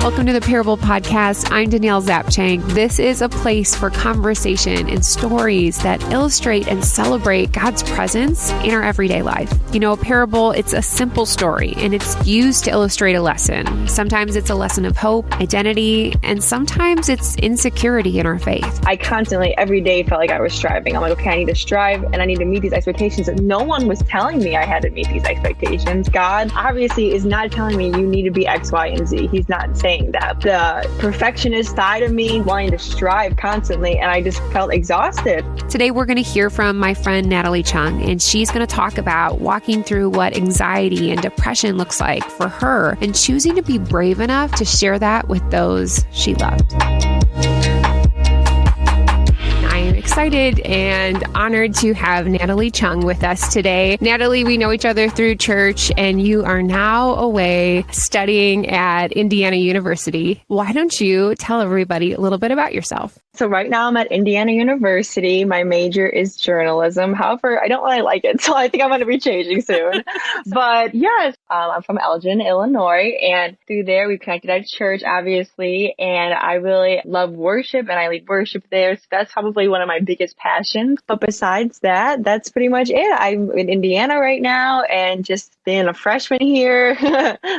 Welcome to the Parable Podcast. I'm Danielle Zapchenk. This is a place for conversation and stories that illustrate and celebrate God's presence in our everyday life. You know, a parable, it's a simple story and it's used to illustrate a lesson. Sometimes it's a lesson of hope, identity, and sometimes it's insecurity in our faith. I constantly, every day, felt like I was striving. I'm like, okay, I need to strive and I need to meet these expectations. And no one was telling me I had to meet these expectations. God obviously is not telling me you need to be X, Y, and Z. He's not saying that. The perfectionist side of me wanting to strive constantly, and I just felt exhausted. Today, we're going to hear from my friend Natalie Chung, and she's going to talk about walking through what anxiety and depression looks like for her and choosing to be brave enough to share that with those she loved. Excited and honored to have Natalie Chung with us today. Natalie, we know each other through church, and you are now away studying at Indiana University. Why don't you tell everybody a little bit about yourself? So right now I'm at Indiana University. My major is journalism. However, I don't really like it, so I think I'm going to be changing soon. But yes, I'm from Elgin, Illinois, and through there we connected at church, obviously, and I really love worship, and I lead worship there. So that's probably one of my biggest passions. But besides that, that's pretty much it. I'm in Indiana right now, and just being a freshman here,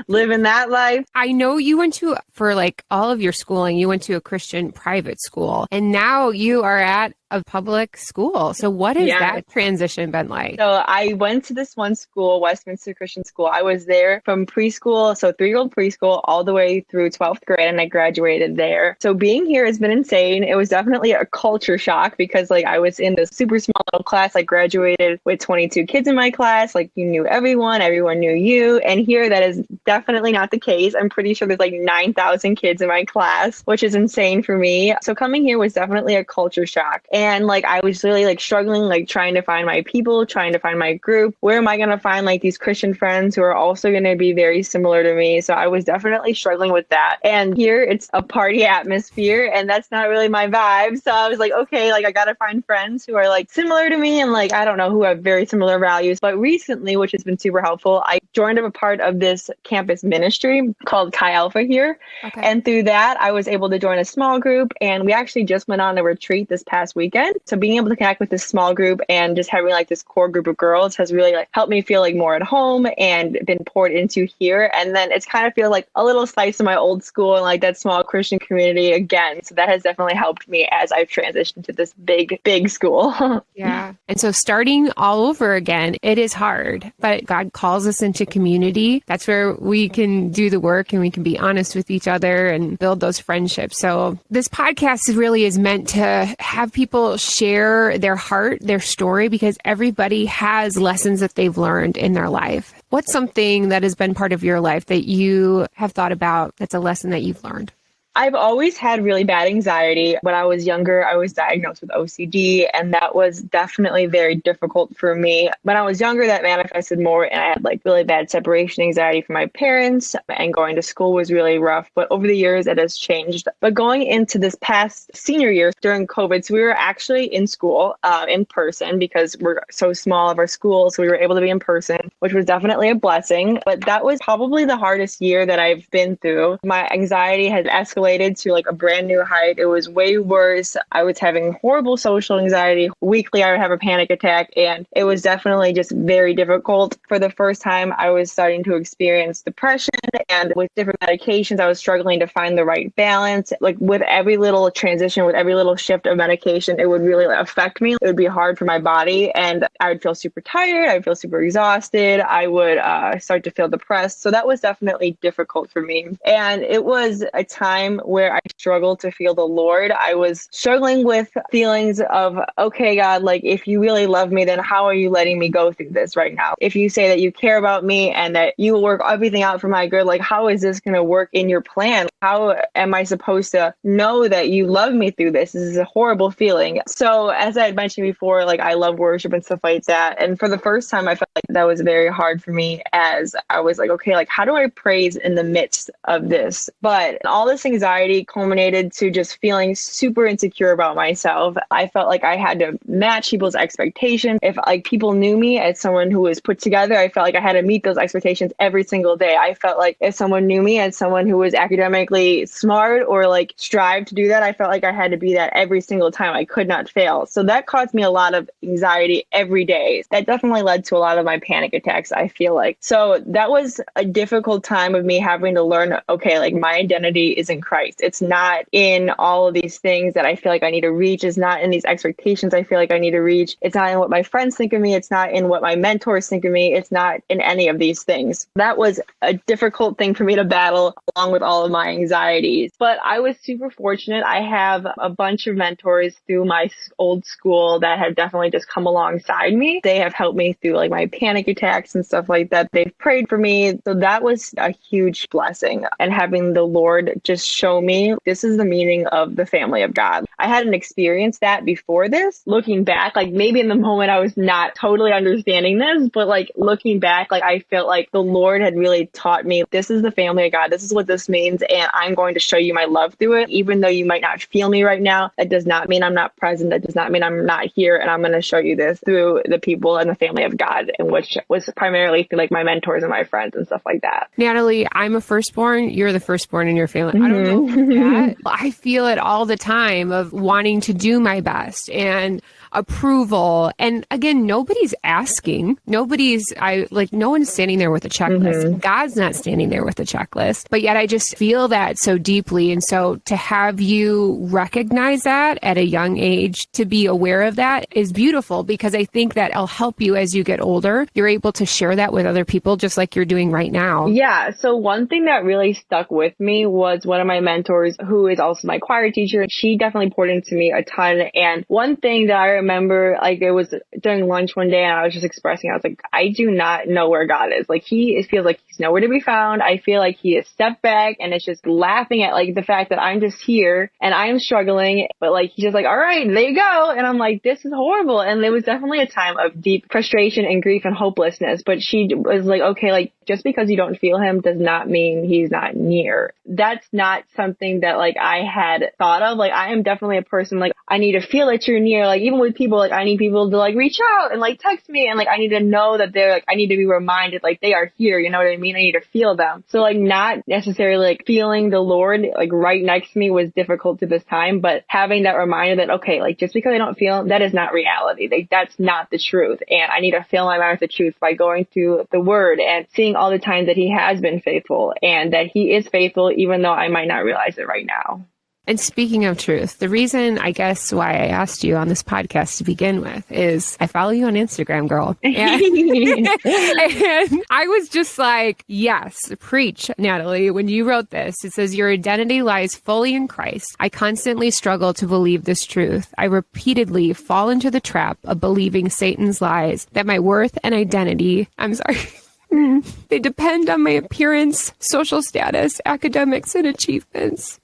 living that life. I know you went to, for like all of your schooling, you went to a Christian private school, and now you are at a public school. So what has that transition been like? So I went to this one school, Westminster Christian School. I was there from preschool, so 3-year-old preschool, all the way through 12th grade, and I graduated there. So being here has been insane. It was definitely a culture shock because like I was in this super small little class. I graduated with 22 kids in my class. Like you knew everyone knew you. And here that is definitely not the case. I'm pretty sure there's like 9,000 kids in my class, which is insane for me. So coming here was definitely a culture shock. And like, I was really like struggling, like trying to find my people, trying to find my group. Where am I going to find like these Christian friends who are also going to be very similar to me? So I was definitely struggling with that. And here it's a party atmosphere, and that's not really my vibe. So I was like, okay, like I got to find friends who are like similar to me and like, I don't know, who have very similar values. But recently, which has been super helpful, I joined up a part of this campus ministry called Chi Alpha here. Okay. And through that, I was able to join a small group, and we actually just went on a retreat this past weekend. So being able to connect with this small group and just having like this core group of girls has really like helped me feel like more at home and been poured into here. And then it's kind of feel like a little slice of my old school and like that small Christian community again. So that has definitely helped me as I've transitioned to this big school. Yeah. And so starting all over again, it is hard, but God calls us into community. That's where we can do the work and we can be honest with each other and build those friendships. So this podcast really is meant to have people share their heart, their story, because everybody has lessons that they've learned in their life. What's something that has been part of your life that you have thought about that's a lesson that you've learned? I've always had really bad anxiety. When I was younger, I was diagnosed with OCD, and that was definitely very difficult for me. When I was younger, that manifested more, and I had like really bad separation anxiety from my parents, and going to school was really rough. But over the years, it has changed. But going into this past senior year during COVID, so we were actually in school in person because we're so small of our school. So we were able to be in person, which was definitely a blessing. But that was probably the hardest year that I've been through. My anxiety has escalated to like a brand new height. It was way worse. I was having horrible social anxiety. Weekly, I would have a panic attack, and it was definitely just very difficult. For the first time, I was starting to experience depression, and with different medications, I was struggling to find the right balance. Like with every little transition, with every little shift of medication, it would really affect me. It would be hard for my body, and I would feel super tired. I would feel super exhausted. I would start to feel depressed. So that was definitely difficult for me. And it was a time where I struggled to feel the Lord. I was struggling with feelings of, okay, God, like if you really love me, then how are you letting me go through this right now? If you say that you care about me and that you will work everything out for my good, like how is this going to work in your plan? How am I supposed to know that you love me through this? This is a horrible feeling. So as I had mentioned before, like I love worship and stuff like that. And for the first time, I felt like that was very hard for me as I was like, okay, like how do I praise in the midst of this? But all this anxiety anxiety culminated to just feeling super insecure about myself. I felt like I had to match people's expectations. If like people knew me as someone who was put together, I felt like I had to meet those expectations every single day. I felt like if someone knew me as someone who was academically smart or like strive to do that, I felt like I had to be that every single time. I could not fail. So that caused me a lot of anxiety every day. That definitely led to a lot of my panic attacks, I feel like. So that was a difficult time of me having to learn, okay, like my identity is in Christ. It's not in all of these things that I feel like I need to reach. It's not in these expectations I feel like I need to reach. It's not in what my friends think of me. It's not in what my mentors think of me. It's not in any of these things. That was a difficult thing for me to battle along with all of my anxieties. But I was super fortunate. I have a bunch of mentors through my old school that have definitely just come alongside me. They have helped me through like my panic attacks and stuff like that. They've prayed for me. So that was a huge blessing. And having the Lord just show me this is the meaning of the family of God. I hadn't experienced that before this. Looking back, like maybe in the moment I was not totally understanding this, but like looking back, like I felt like the Lord had really taught me this is the family of God. This is what this means. And I'm going to show you my love through it. Even though you might not feel me right now, that does not mean I'm not present. That does not mean I'm not here. And I'm going to show you this through the people and the family of God, and which was primarily through like my mentors and my friends and stuff like that. Natalie, I'm a firstborn. You're the firstborn in your family. I don't know that. I feel it all the time of wanting to do my best and approval. And again, nobody's asking. No one's standing there with a checklist. God's not standing there with a checklist. But yet I just feel that so deeply. And so to have you recognize that at a young age, to be aware of that is beautiful, because I think that it'll help you as you get older. You're able to share that with other people just like you're doing right now. Yeah. So one thing that really stuck with me was one of my mentors, who is also my choir teacher. She definitely poured into me a ton. And one thing that I remember, like it was during lunch one day and I was just expressing, I was like, I do not know where God is. Like it feels like he's nowhere to be found. I feel like he has stepped back and it's just laughing at like the fact that I'm just here and I'm struggling, but like he's just like, all right, there you go. And I'm like, this is horrible. And it was definitely a time of deep frustration and grief and hopelessness. But she was like, okay, like just because you don't feel him does not mean he's not near. That's not something that like I had thought of. Like I am definitely a person, like I need to feel that you're near. Like even with people, like I need people to like reach out and like text me, and like I need to know that they're like, I need to be reminded like they are here. You know what I mean? I need to feel them. So like not necessarily like feeling the Lord like right next to me was difficult to this time, but having that reminder that, okay, like just because I don't feel him, that is not reality. Like that's not the truth. And I need to fill my mind with the truth by going through the word and seeing all the times that he has been faithful and that he is faithful, even though I might not realize it right now. And speaking of truth, the reason I guess why I asked you on this podcast to begin with is I follow you on Instagram, girl. And I was just like, yes, preach, Natalie. When you wrote this, it says your identity lies fully in Christ. I constantly struggle to believe this truth. I repeatedly fall into the trap of believing Satan's lies that my worth and identity, they depend on my appearance, social status, academics, and achievements.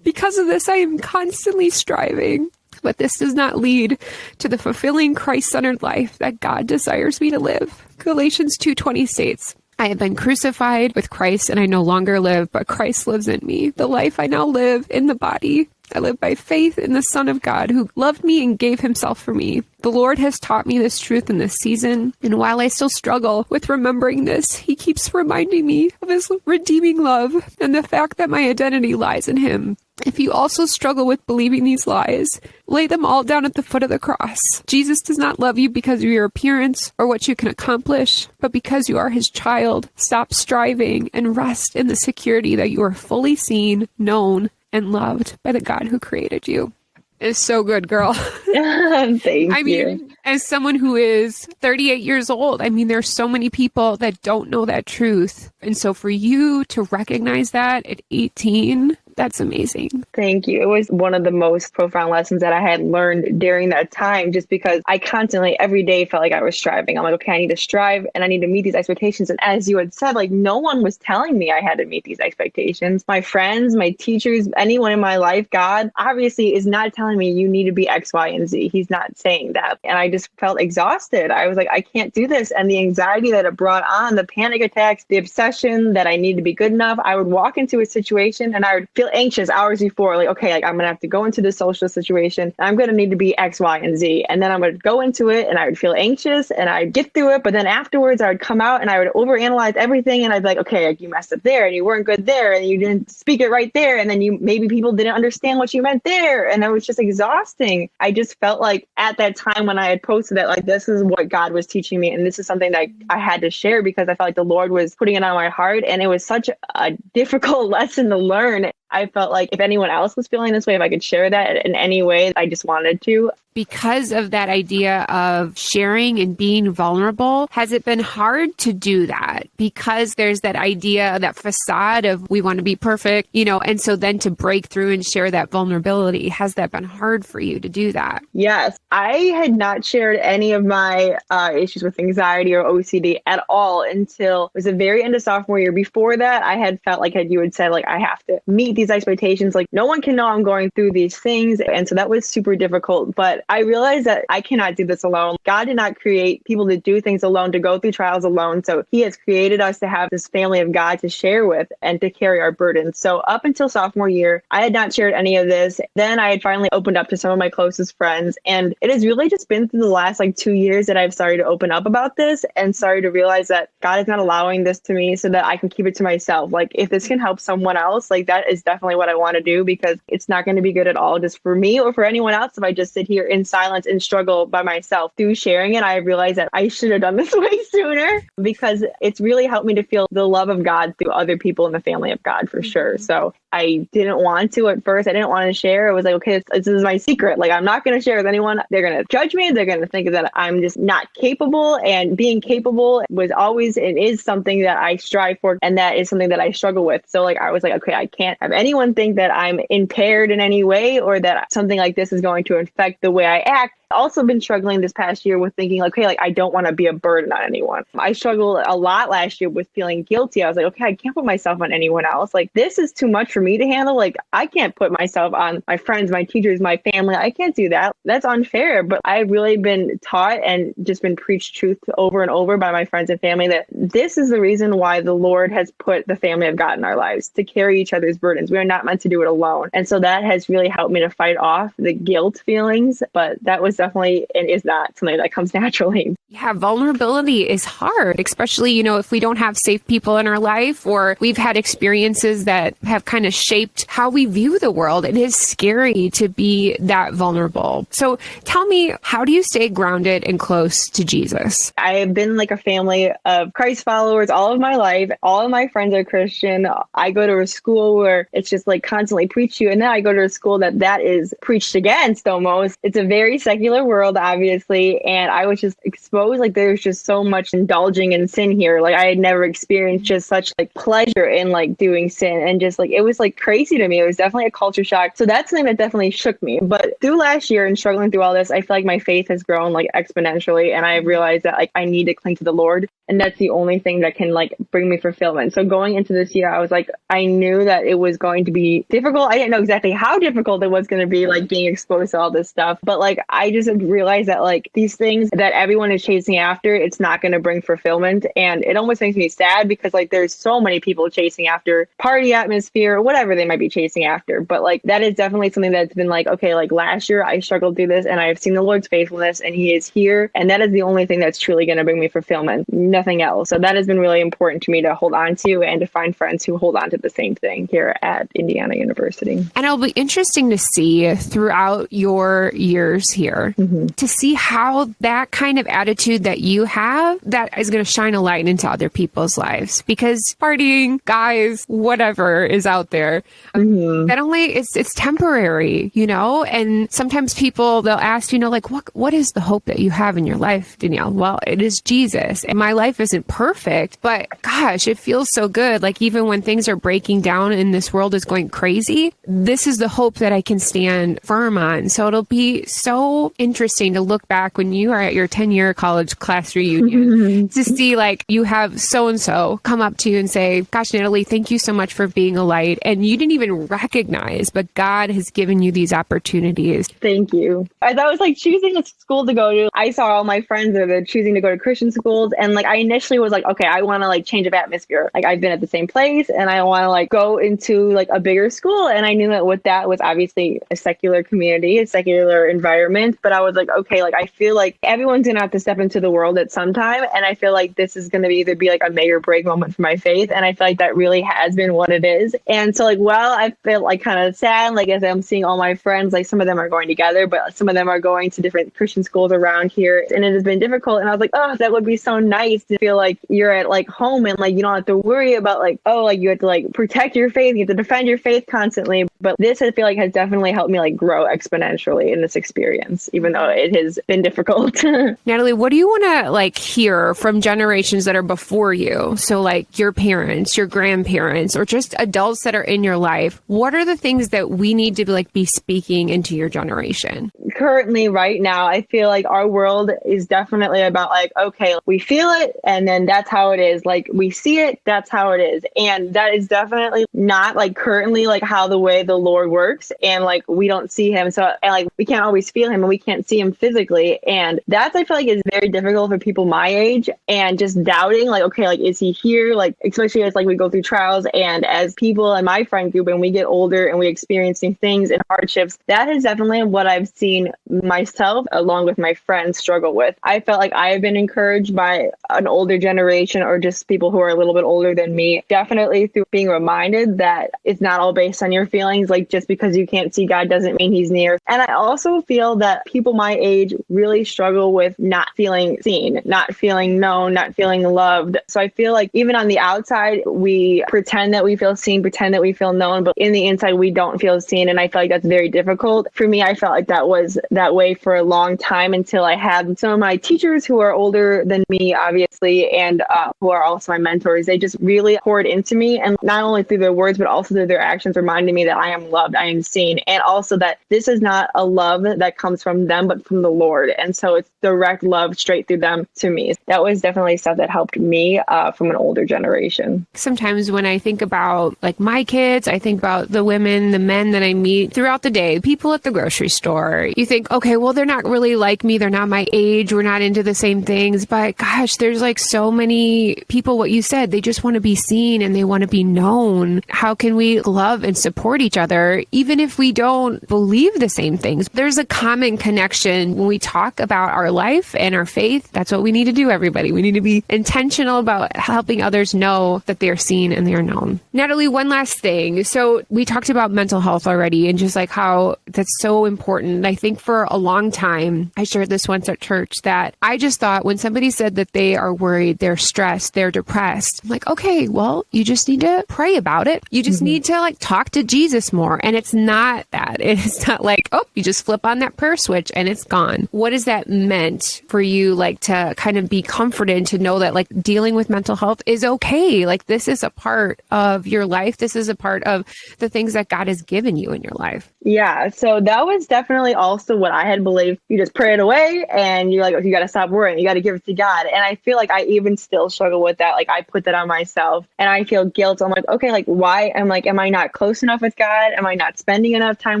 Because of this, I am constantly striving, but this does not lead to the fulfilling Christ-centered life that God desires me to live. Galatians 2:20 states, I have been crucified with Christ, and I no longer live, but Christ lives in me. The life I now live in the body, I live by faith in the Son of God who loved me and gave himself for me. The Lord has taught me this truth in this season, and while I still struggle with remembering this, he keeps reminding me of his redeeming love and the fact that my identity lies in him. If you also struggle with believing these lies, lay them all down at the foot of the cross. Jesus does not love you because of your appearance or what you can accomplish, but because you are his child. Stop striving and rest in the security that you are fully seen, known, and loved by the God who created you. It's so good, girl. Thank you. As someone who is 38 years old, there's so many people that don't know that truth. And so for you to recognize that at 18, That's amazing. Thank you. It was one of the most profound lessons that I had learned during that time, just because I constantly, every day, felt like I was striving. I'm like, okay, I need to strive and I need to meet these expectations. And as you had said, like, no one was telling me I had to meet these expectations. My friends, my teachers, anyone in my life, God obviously is not telling me you need to be X, Y, and Z. He's not saying that. And I just felt exhausted. I was like, I can't do this. And the anxiety that it brought on, the panic attacks, the obsession that I need to be good enough. I would walk into a situation and I would feel anxious hours before, like, okay, like I'm going to have to go into this social situation. I'm going to need to be X, Y, and Z. And then I would go into it and I would feel anxious and I'd get through it. But then afterwards I would come out and I would overanalyze everything. And I'd be like, okay, like you messed up there and you weren't good there and you didn't speak it right there. And then maybe people didn't understand what you meant there. And it was just exhausting. I just felt like at that time when I had posted that, like, this is what God was teaching me. And this is something that I had to share because I felt like the Lord was putting it on my heart. And it was such a difficult lesson to learn. I felt like if anyone else was feeling this way, if I could share that in any way, I just wanted to. Because of that idea of sharing and being vulnerable, has it been hard to do that? Because there's that idea, that facade of we want to be perfect, and so then to break through and share that vulnerability, has that been hard for you to do that? Yes. I had not shared any of my issues with anxiety or OCD at all until it was the very end of sophomore year. Before that, I had felt like you had said, like, I have to meet these expectations. Like, no one can know I'm going through these things. And so that was super difficult. But I realized that I cannot do this alone. God did not create people to do things alone, to go through trials alone. So he has created us to have this family of God to share with and to carry our burdens. So up until sophomore year, I had not shared any of this. Then I had finally opened up to some of my closest friends. And it has really just been through the last 2 years that I've started to open up about this and started to realize that God is not allowing this to me so that I can keep it to myself. Like, if this can help someone else, like, that is definitely what I want to do, because it's not going to be good at all just for me or for anyone else if I just sit here in silence and struggle by myself. Through sharing it, I realized that I should have done this way sooner, because it's really helped me to feel the love of God through other people in the family of God, for sure. So I didn't want to at first. I didn't want to share. It was like, okay, this is my secret. Like, I'm not going to share with anyone. They're going to judge me. They're going to think that I'm just not capable. And being capable was always and is something that I strive for. And that is something that I struggle with. So I was like, okay, I can't have anyone think that I'm impaired in any way or that something like this is going to affect the way I act. Also been struggling this past year with thinking, okay, I don't want to be a burden on anyone. I struggled a lot last year with feeling guilty. I was like, okay, I can't put myself on anyone else. Like, this is too much for me to handle. Like, I can't put myself on my friends, my teachers, my family. I can't do that. That's unfair. But I've really been taught and just been preached truth over and over by my friends and family that this is the reason why the Lord has put the family of God in our lives, to carry each other's burdens. We are not meant to do it alone. And so that has really helped me to fight off the guilt feelings. But that was definitely and is not something that comes naturally. Yeah, vulnerability is hard, especially, if we don't have safe people in our life or we've had experiences that have kind of shaped how we view the world. It is scary to be that vulnerable. So tell me, how do you stay grounded and close to Jesus? I have been like a family of Christ followers all of my life. All of my friends are Christian. I go to a school where it's just constantly preached to, and then I go to a school that is preached against almost. It's a very secular world, obviously, and I was just exposed. There's just so much indulging in sin here. I had never experienced just such pleasure in doing sin, and just it was crazy to me. It was definitely a culture shock. So that's something that definitely shook me. But through last year and struggling through all this, I feel like my faith has grown exponentially, and I realized that I need to cling to the Lord, and that's the only thing that can bring me fulfillment. So going into this year, I was I knew that it was going to be difficult. I didn't know exactly how difficult it was going to be, being exposed to all this stuff. But I just realized that these things that everyone is chasing after, it's not going to bring fulfillment. And it almost makes me sad because there's so many people chasing after party atmosphere or whatever they might be chasing after. But that is definitely something that's been okay, last year I struggled through this and I've seen the Lord's faithfulness and he is here. And that is the only thing that's truly going to bring me fulfillment, nothing else. So that has been really important to me to hold on to and to find friends who hold on to the same thing here at Indiana University. And it'll be interesting to see throughout your years here for, to see how that kind of attitude that you have, that is going to shine a light into other people's lives. Because partying, guys, whatever is out there, that only it's temporary, and sometimes people, they'll ask, like, what is the hope that you have in your life, Danielle? Well, it is Jesus, and my life isn't perfect, but gosh, it feels so good. Like, even when things are breaking down and this world is going crazy, this is the hope that I can stand firm on. So it'll be so interesting to look back when you are at your 10-year college class reunion to see, like, you have so-and-so come up to you and say, gosh, Natalie, thank you so much for being a light. And you didn't even recognize, but God has given you these opportunities. Thank you. As I was like choosing a school to go to, I saw all my friends that are choosing to go to Christian schools. And like, I initially was like, okay, I want to like change of atmosphere. Like, I've been at the same place and I want to like go into like a bigger school. And I knew that with that was obviously a secular community, a secular environment. But I was like, okay, like, I feel like everyone's going to have to step into the world at some time. And I feel like this is going to either be like a make or break moment for my faith. And I feel like that really has been what it is. And so like, well, I feel like kind of sad, like as I'm seeing all my friends, like some of them are going together, but some of them are going to different Christian schools around here. And it has been difficult. And I was like, oh, that would be so nice to feel like you're at like home and like you don't have to worry about like, oh, like you have to like protect your faith, you have to defend your faith constantly. But this, I feel like, has definitely helped me like grow exponentially in this experience, even though it has been difficult. Natalie, what do you want to like hear from generations that are before you? So like your parents, your grandparents, or just adults that are in your life. What are the things that we need to be speaking into your generation? Currently, right now, I feel like our world is definitely about like, okay, we feel it and then that's how it is. Like, we see it, that's how it is. And that is definitely not like currently like how the way the Lord works. And like, we don't see him. So and, like, we can't always feel him and we can't see him physically. And that's, I feel like, is very difficult for people my age, and just doubting like, okay, like, is he here? Like, especially as like we go through trials and as people in my friend group and we get older and we experiencing things and hardships, that is definitely what I've seen myself along with my friends struggle with. I felt like I have been encouraged by an older generation or just people who are a little bit older than me, definitely through being reminded that it's not all based on your feelings. Like, just because you can't see God doesn't mean he's near. And I also feel that people my age really struggle with not feeling seen, not feeling known, not feeling loved. So I feel like even on the outside, we pretend that we feel seen, pretend that we feel known, but in the inside, we don't feel seen. And I feel like that's very difficult. For me, I felt like that was that way for a long time until I had some of my teachers who are older than me, obviously, and who are also my mentors. They just really poured into me, and not only through their words, but also through their actions, reminding me that I am loved, I am seen, and also that this is not a love that comes from them, but from the Lord. And so it's direct love straight through them to me. That was definitely stuff that helped me from an older generation. Sometimes when I think about like my kids, I think about the women, the men that I meet throughout the day, people at the grocery store. You think, okay, well, they're not really like me. They're not my age. We're not into the same things. But gosh, there's like so many people, what you said, they just want to be seen and they want to be known. How can we love and support each other, even if we don't believe the same things? There's a common connection when we talk about our life and our faith. That's what we need to do, everybody. We need to be intentional about helping others know that they're seen and they're known. Natalie, one last thing. So we talked about mental health already and just like how that's so important. I think for a long time, I shared this once at church that I just thought when somebody said that they are worried, they're stressed, they're depressed, I'm like, okay, well, you just need to pray about it. You just need to like talk to Jesus more. And it's not that. It's not like, oh, you just flip on that prayer switch and it's gone. What has that meant for you, like to kind of be comforted to know that like dealing with mental health is okay? Like this is a part of your life. This is a part of the things that God has given you in your life. Yeah. So that was definitely also what I had believed. You just pray it away and you're like, oh, you got to stop worrying. You got to give it to God. And I feel like I even still struggle with that. Like I put that on myself and I feel guilt. I'm like, okay, like why? I'm like, am I not close enough with God? Am I not spending enough time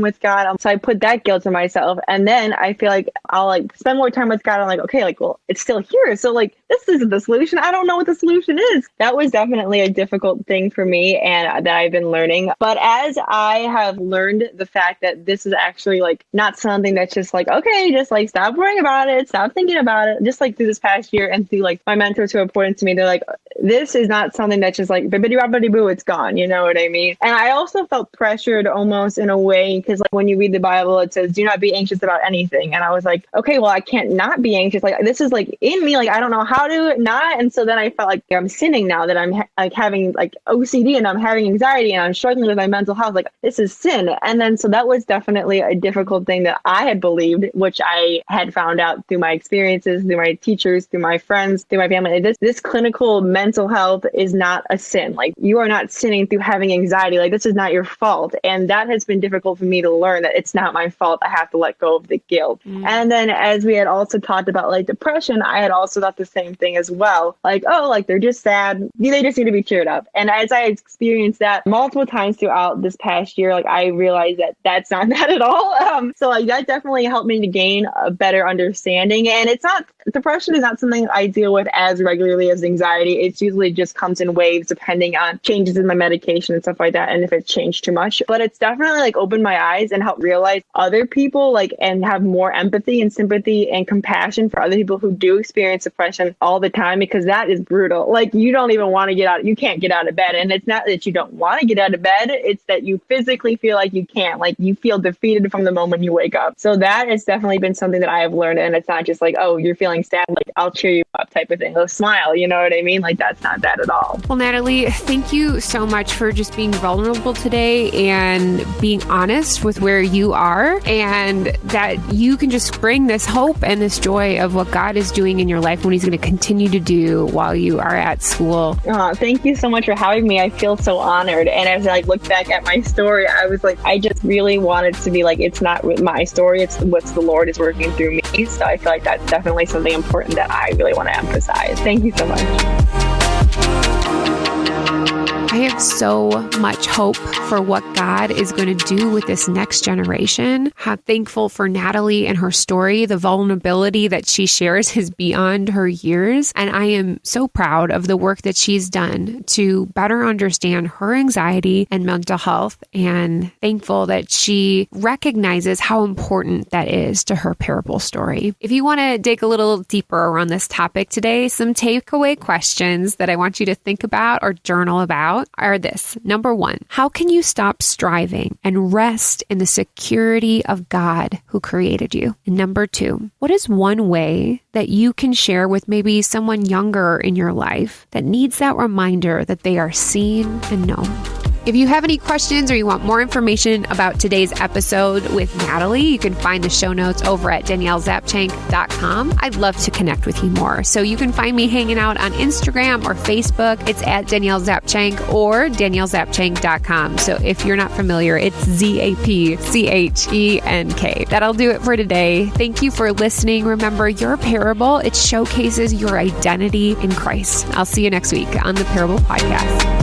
with God? So I put that guilt on myself. And then I feel like I'll like spend more time with God. I'm like, okay, like, well, it's still here. So like, this isn't the solution. I don't know what the solution is. That was definitely a difficult thing for me and that I've been learning. But as I have learned the fact that this is actually like not something that's just like, okay, just like stop worrying about it, stop thinking about it. Just like through this past year and through like my mentors who have poured into me, they're like, this is not something that's just like bibbidi bobbidi boo, it's gone. You know what I mean? And I also felt pressured almost in a way, because like when you read the Bible, it says, do not be anxious about anything. And I was like, okay, well, I can't not be anxious. Like, this is like in me, like, I don't know how to not. And so then I felt like I'm sinning now, that I'm like having like OCD and I'm having anxiety and I'm struggling with my mental health. Like, this is sin. And then so that was definitely a difficult thing that I had believed, which I had found out through my experiences, through my teachers, through my friends, through my family. This clinical mental health is not a sin. Like, you are not sinning through having anxiety. Like, this is not your fault. And that has been difficult for me to learn, that it's not my fault. I have to let go of the guilt. And then as we had also talked about like depression, I had also thought the same thing as well. Like, oh, like they're just sad. They just need to be cheered up. And as I experienced that multiple times throughout this past year, like I realized that that's not that at all. So like that definitely helped me to gain a better understanding. And it's not, depression is not something I deal with as regularly as anxiety. It's usually just comes in waves depending on changes in my medication and stuff like that. And if it's changed too much, but it's definitely like opened my eyes and helped realize other people, like, and have more empathy and sympathy and compassion for other people who do experience depression all the time, because that is brutal. Like, you don't even want to get out. You can't get out of bed. And it's not that you don't want to get out of bed. It's that you physically feel like you can't, like you feel defeated from the moment you wake up. So that has definitely been something that I have learned. And it's not just like, oh, you're feeling sad, like I'll cheer you up type of thing. Oh, smile. You know what I mean? Like, that's not that at all. Well, Natalie, thank you so much for just being vulnerable today and being honest with where you are, and that you can just bring this hope and this joy of what God is doing in your life, when he's going to continue to do while you are at school. Thank you so much for having me. I feel so honored. And as I look back at my story, I was like, I just really wanted to be like, it's not my story, it's what the Lord is working through me. So I feel like that's definitely something important that I really want to emphasize. Thank you so much. I have so much hope for what God is going to do with this next generation. I'm thankful for Natalie and her story. The vulnerability that she shares is beyond her years. And I am so proud of the work that she's done to better understand her anxiety and mental health, and thankful that she recognizes how important that is to her parable story. If you want to dig a little deeper around this topic today, some takeaway questions that I want you to think about or journal about are this. Number one, how can you stop striving and rest in the security of God who created you? And number two, what is one way that you can share with maybe someone younger in your life that needs that reminder that they are seen and known? If you have any questions or you want more information about today's episode with Natalie, you can find the show notes over at daniellezapchenk.com. I'd love to connect with you more. So you can find me hanging out on Instagram or Facebook. It's at Danielle Zapchenk or daniellezapchenk.com. So if you're not familiar, it's Zapchenk. That'll do it for today. Thank you for listening. Remember, your parable, it showcases your identity in Christ. I'll see you next week on the Parable Podcast.